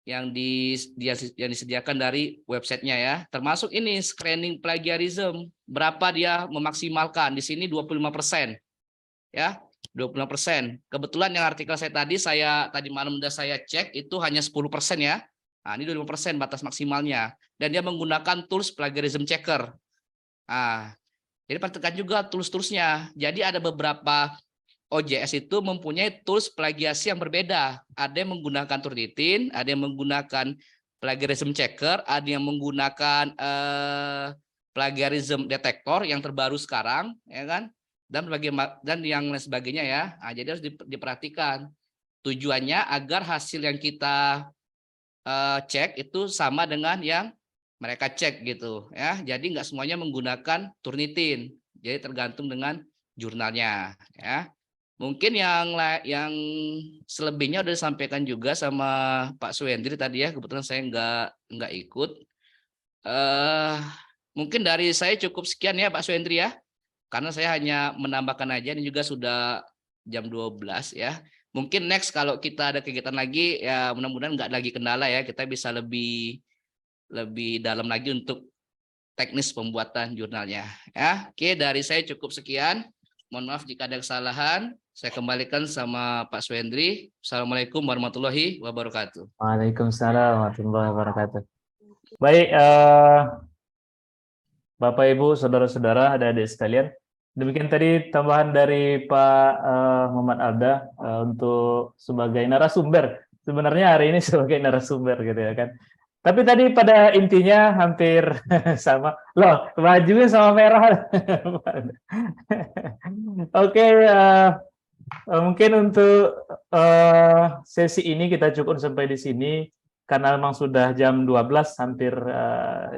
yang disediakan dari websitenya ya. Termasuk ini screening plagiarism, berapa dia memaksimalkan. Di sini 25%. Ya, 25%. Kebetulan yang artikel saya tadi malam udah saya cek itu hanya 10% ya. Nah, ini 25% batas maksimalnya. Dan dia menggunakan tools plagiarism checker. Nah, jadi perhatikan juga tools-toolsnya. Jadi ada beberapa OJS itu mempunyai tools plagiasi yang berbeda. Ada yang menggunakan Turnitin, ada yang menggunakan plagiarism checker, ada yang menggunakan plagiarism detector yang terbaru sekarang, ya kan? Dan yang lain sebagainya ya. Nah, jadi harus diperhatikan. Tujuannya agar hasil yang kita cek itu sama dengan yang mereka cek gitu ya. Jadi nggak semuanya menggunakan Turnitin. Jadi tergantung dengan jurnalnya ya. Mungkin yang selebihnya udah disampaikan juga sama Pak Suhendri tadi ya. Kebetulan saya nggak ikut. Mungkin dari saya cukup sekian ya Pak Suhendri ya. Karena saya hanya menambahkan aja, ini juga sudah jam 12 ya. Mungkin next kalau kita ada kegiatan lagi ya mudah-mudahan nggak lagi kendala ya, kita bisa lebih dalam lagi untuk teknis pembuatan jurnalnya ya. Oke, dari saya cukup sekian. Mohon maaf jika ada kesalahan. Saya kembalikan sama Pak Suhendri. Assalamualaikum warahmatullahi wabarakatuh. Waalaikumsalam warahmatullahi wabarakatuh. Baik, Bapak Ibu, saudara-saudara, adik-adik sekalian. Demikian tadi tambahan dari Pak Muhammad Alda untuk sebagai narasumber. Sebenarnya hari ini sebagai narasumber gitu ya kan. Tapi tadi pada intinya hampir sama. Loh, bajunya sama merah. Oke, mungkin untuk sesi ini kita cukup sampai di sini karena memang sudah jam 12 hampir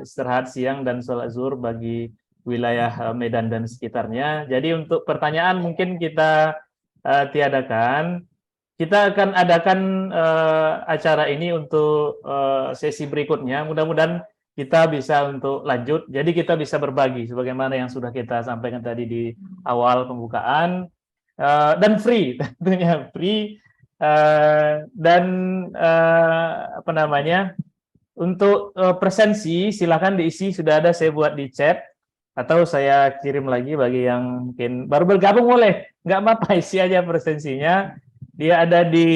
istirahat siang dan sholat zuhur bagi wilayah Medan dan sekitarnya. Jadi untuk pertanyaan mungkin kita tiadakan. Kita akan adakan acara ini untuk sesi berikutnya. Mudah-mudahan kita bisa untuk lanjut. Jadi kita bisa berbagi sebagaimana yang sudah kita sampaikan tadi di awal pembukaan. Dan free, tentunya free. Dan apa namanya, untuk presensi silakan diisi, sudah ada saya buat di chat atau saya kirim lagi bagi yang mungkin baru bergabung, boleh nggak apa-apa, isi aja presensinya. Dia ada di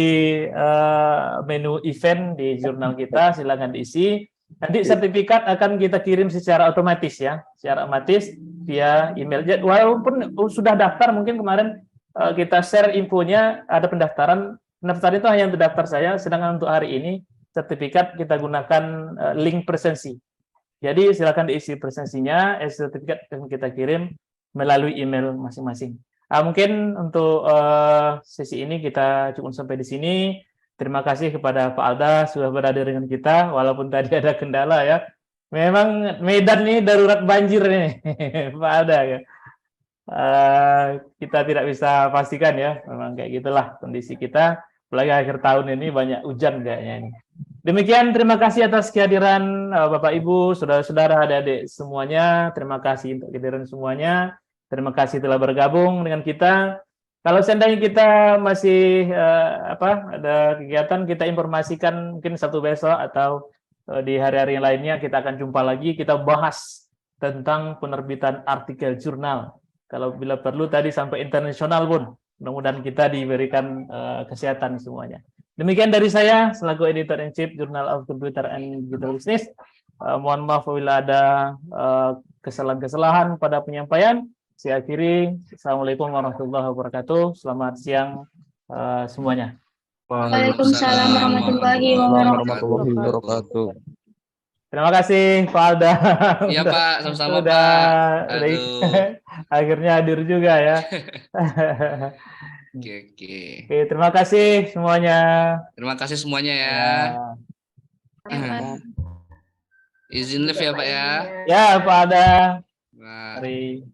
menu event di jurnal kita, silakan diisi. Nanti sertifikat akan kita kirim secara otomatis ya, secara otomatis via email. Walaupun sudah daftar, mungkin kemarin kita share infonya ada pendaftaran. Pendaftaran itu hanya untuk daftar saya, sedangkan untuk hari ini sertifikat kita gunakan link presensi. Jadi silakan diisi presensinya, sertifikat yang kita kirim melalui email masing-masing. Mungkin untuk sesi ini kita cukup sampai di sini. Terima kasih kepada Pak Alda sudah berada dengan kita, walaupun tadi ada kendala ya. Memang Medan ini darurat banjir nih, Pak Alda ya. Kita tidak bisa pastikan ya, memang kayak gitulah kondisi kita. Apalagi akhir tahun ini banyak hujan kayaknya ini. Demikian, terima kasih atas kehadiran Bapak Ibu, saudara-saudara, adik-adik semuanya. Terima kasih untuk kehadiran semuanya. Terima kasih telah bergabung dengan kita. Kalau seandainya kita masih ada kegiatan, kita informasikan mungkin satu besok atau di hari-hari lainnya kita akan jumpa lagi. Kita bahas tentang penerbitan artikel jurnal. Kalau bila perlu tadi sampai internasional pun. Mudah-mudahan kita diberikan kesehatan semuanya. Demikian dari saya selaku editor-in-chief Journal of Computer and Digital Business. Mohon maaf apabila ada kesalahan-kesalahan pada penyampaian. Saya akhiri. Assalamualaikum warahmatullahi wabarakatuh. Selamat siang semuanya. Waalaikumsalam warahmatullahi wabarakatuh. Terima kasih Pak Alda. Iya Pak, sama-sama Sudah Pak. Aduh. akhirnya hadir juga ya. Oke. Oke, terima kasih semuanya. Terima kasih semuanya ya. Ya. Izin live ya Pak ya. Ya, Pak Ada. Nah. Mari.